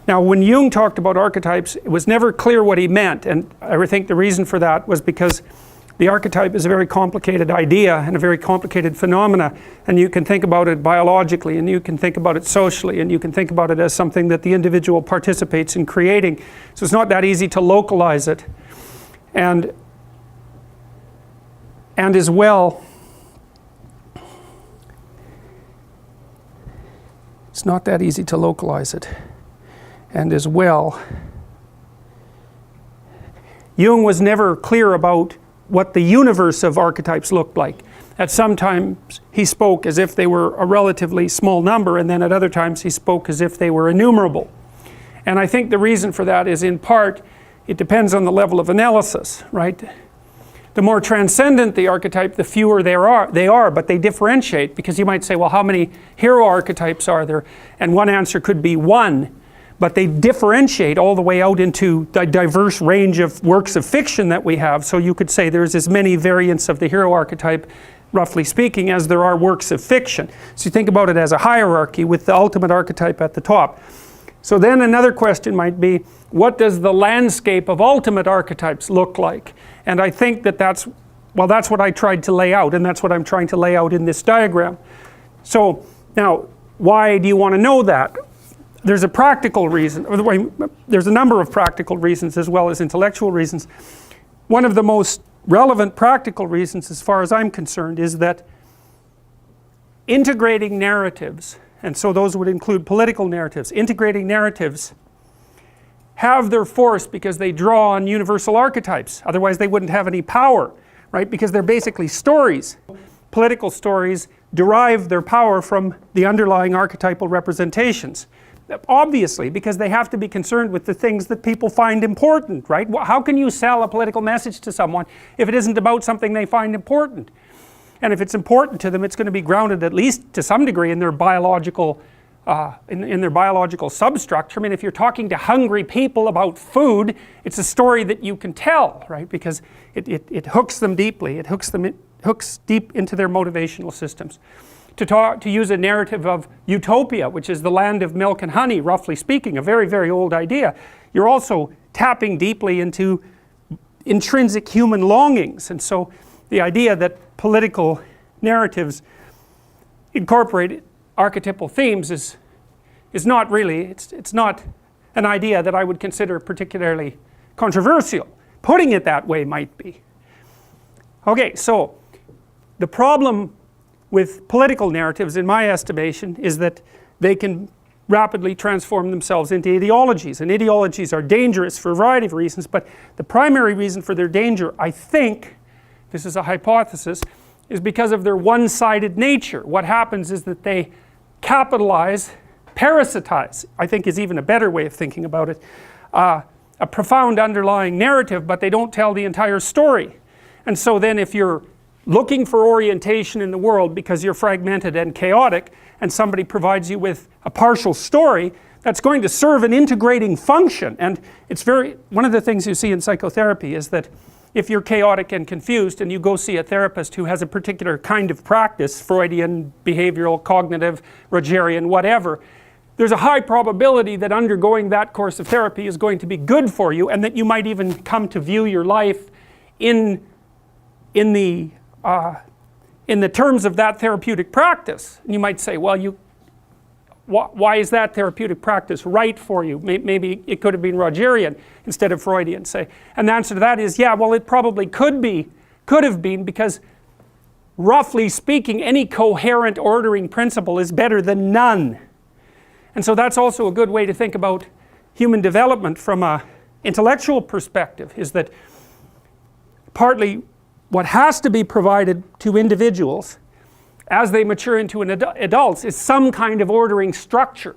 Now when Jung talked about archetypes, it was never clear what he meant, and I think the reason for that was because the archetype is a very complicated idea and a very complicated phenomena, and you can think about it biologically, and you can think about it socially, and you can think about it as something that the individual participates in creating. So it's not that easy to localize it. And as well, it's not that easy to localize it. And as well, Jung was never clear about what the universe of archetypes looked like. At some times he spoke as if they were a relatively small number, and then at other times he spoke as if they were innumerable. And I think the reason for that is, in part, it depends on the level of analysis, right? The more transcendent the archetype, the fewer they are, but they differentiate, because you might say, well, how many hero archetypes are there? And one answer could be one, but they differentiate all the way out into the diverse range of works of fiction that we have. So you could say there's as many variants of the hero archetype, roughly speaking, as there are works of fiction. So you think about it as a hierarchy with the ultimate archetype at the top. So then another question might be, what does the landscape of ultimate archetypes look like? And I think that that's what I tried to lay out, and that's what I'm trying to lay out in this diagram. So now, why do you want to know that? There's a practical reason, or there's a number of practical reasons as well as intellectual reasons. One of the most relevant practical reasons, as far as I'm concerned, is that integrating narratives, and so those would include political narratives, integrating narratives have their force because they draw on universal archetypes. Otherwise they wouldn't have any power, right? Because they're basically stories. Political stories derive their power from the underlying archetypal representations. Obviously, because they have to be concerned with the things that people find important, right? How can you sell a political message to someone if it isn't about something they find important? And if it's important to them, it's going to be grounded at least to some degree in their biological in their biological substructure. I mean, if you're talking to hungry people about food, it's a story that you can tell, right? Because it hooks them deeply. It hooks deep into their motivational systems. To use a narrative of utopia, which is the land of milk and honey, roughly speaking, a very, very old idea, you're also tapping deeply into intrinsic human longings. And so the idea that political narratives incorporate archetypal themes is not really, it's not an idea that I would consider particularly controversial. Putting it that way might be. Okay, so the problem with political narratives, in my estimation, is that they can rapidly transform themselves into ideologies, and ideologies are dangerous for a variety of reasons, but the primary reason for their danger, I think, this is a hypothesis, is because of their one-sided nature. What happens is that they capitalize, parasitize, I think is even a better way of thinking about it, a profound underlying narrative, but they don't tell the entire story. And so then if you're looking for orientation in the world because you're fragmented and chaotic, and somebody provides you with a partial story, that's going to serve an integrating function. And it's one of the things you see in psychotherapy is that if you're chaotic and confused and you go see a therapist who has a particular kind of practice, Freudian, behavioral, cognitive, Rogerian, whatever, there's a high probability that undergoing that course of therapy is going to be good for you, and that you might even come to view your life in the terms of that therapeutic practice. And you might say, well, why is that therapeutic practice right for you? Maybe it could have been Rogerian instead of Freudian, say. And the answer to that is, yeah, well, it probably could have been, because roughly speaking, any coherent ordering principle is better than none. And so that's also a good way to think about human development from an intellectual perspective, is that partly what has to be provided to individuals as they mature into adults is some kind of ordering structure.